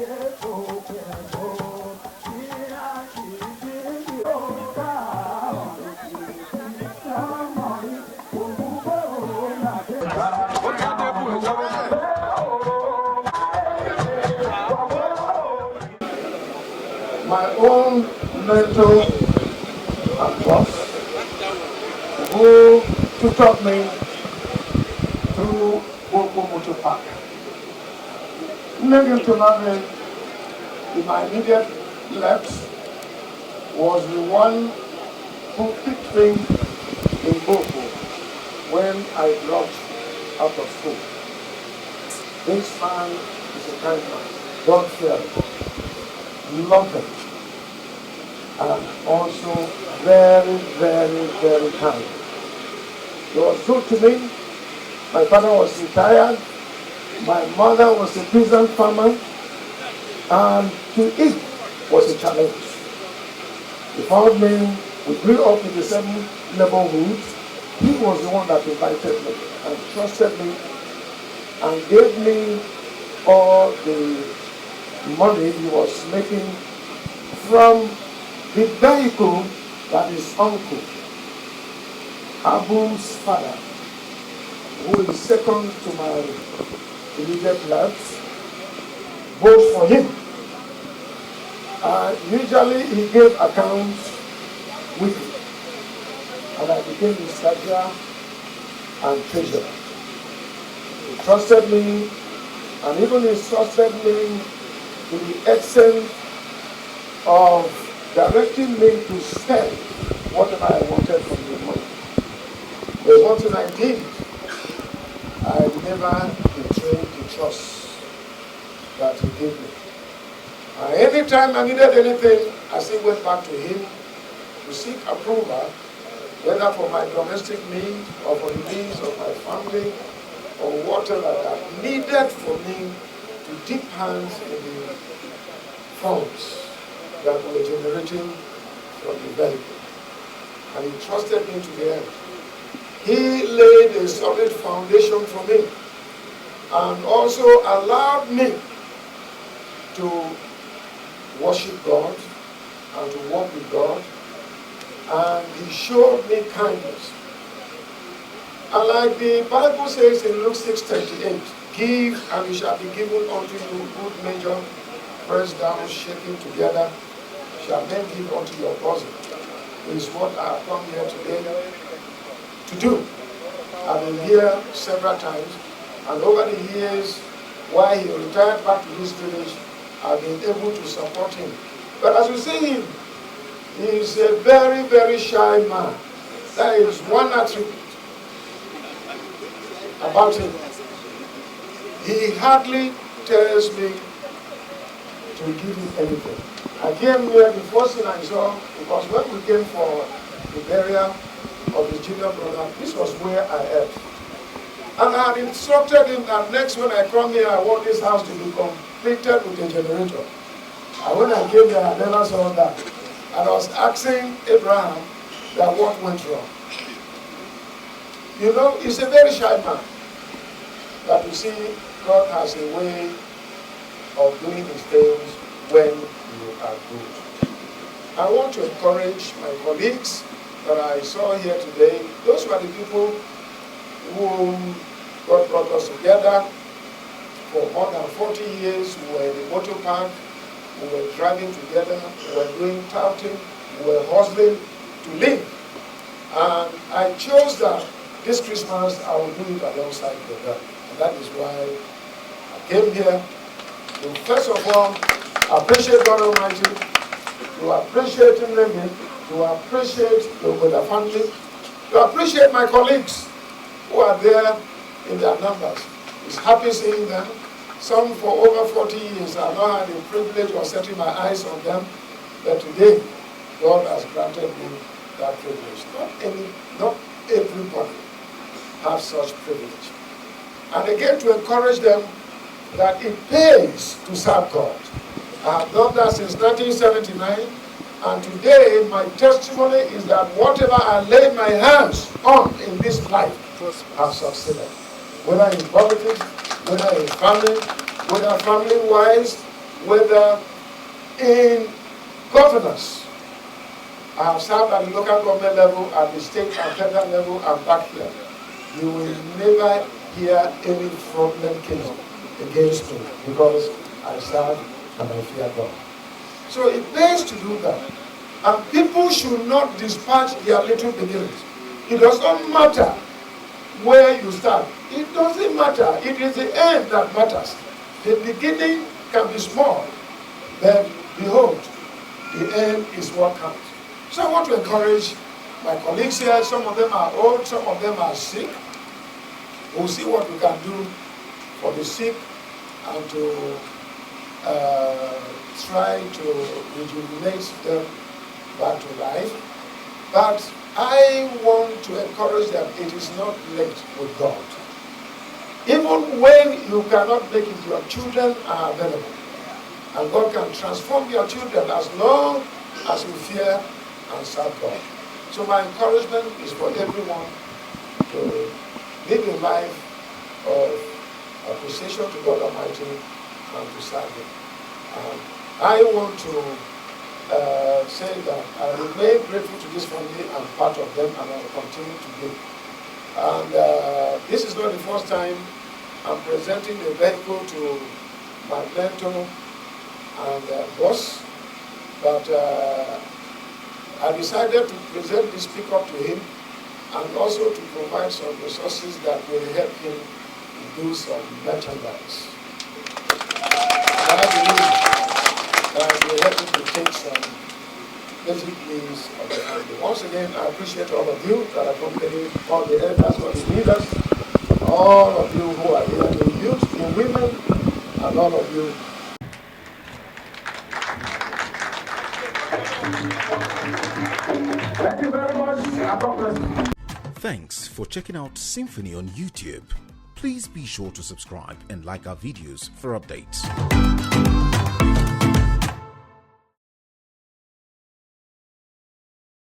My own mentor and boss, who tutored me through Boko Motor Park. Nnedi Ntonabe, in my immediate left, was the one who picked me in Boko when I dropped out of school. This man is a kind man, God-fearing, loving, and also very, very, very kind. He was good to me. My father was retired. My mother was a peasant farmer. And to eat was a challenge. He found me, we grew up in the same neighborhood. He was the one that invited me and trusted me and gave me all the money he was making from the vehicle that his uncle, Abum's father, who is second to my immediate left, votes for him. Usually he gave accounts weekly, and I became his treasurer and treasurer. He trusted me, and even he trusted me to the extent of directing me to spend whatever I wanted from the money. There's one thing I did. I never betrayed the trust that he gave me. And anytime I needed anything, I still went back to him to seek approval, whether for my domestic needs or for the needs of my family or whatever that needed for me to dip hands in the funds that were generating from the vehicle. And he trusted me to the end. He laid a solid foundation for me and also allowed me to worship God and to walk with God, and he showed me kindness. And like the Bible says in Luke 6:38, give and it shall be given unto you, good measure, pressed down, shaken together, shall men give unto your bosom. Is what I have come here today to do. I've been here several times, and over the years, while he retired back to his village, I've been able to support him. But as you see him, he is a very, very shy man. That is one attribute about him. He hardly tells me to give him anything. I came here, the first thing I saw, because when we came for the burial of his junior brother, this was where I ate. And I had instructed him that next when I come here, I want this house to be completed with a generator. And when I came here, I never saw that. And I was asking Abraham that what went wrong. You know, he's a very shy man. But you see, God has a way of doing his things when you are good. I want to encourage my colleagues that I saw here today. Those were the people whom God brought us together for more than 40 years. We were in the motor park, we were driving together, we were doing touting, we were hustling to live. And I chose that this Christmas I will do it alongside with them. And that is why I came here to first of all appreciate God Almighty, to appreciate Him, to appreciate the family, to appreciate my colleagues who are there in their numbers. It's happy seeing them. Some for over 40 years I've not had the privilege of setting my eyes on them, but today God has granted me that privilege. Not everybody has such privilege. And again, to encourage them that it pays to serve God. I have done that since 1979, and today my testimony is that whatever I lay my hands on in this life have succeeded. Whether in politics, whether in family, whether family-wise, whether in governance. I have served at the local government level, at the state and federal level, and back here. You will never hear any fraudulent case against me because I serve and I fear God. So it pays to do that. And people should not dispatch their little beginnings. It does not matter where you start. It doesn't matter. It is the end that matters. The beginning can be small, but behold, the end is what counts. So I want to encourage my colleagues here. Some of them are old, some of them are sick. We'll see what we can do for the sick and to try to rejuvenate them back to life. But I want to encourage them, it is not late with God. Even when you cannot make it, your children are available. And God can transform your children as long as you fear and serve God. So my encouragement is for everyone to live a life of appreciation to God Almighty and to serve Him. I want to say that I remain grateful to this family. I'm part of them, and I will continue to be. And this is not the first time I'm presenting the vehicle to my mentor and boss, but I decided to present this pickup to him and also to provide some resources that will help him do some merchandise. And I believe that will help him to take some basic needs of the family. Once again, I appreciate all of you that accompany all the elders, all the leaders, all of you who are here, the youth, the women, and all of you. Thank you very much. Thanks for checking out Symphony on YouTube. Please be sure to subscribe and like our videos for updates.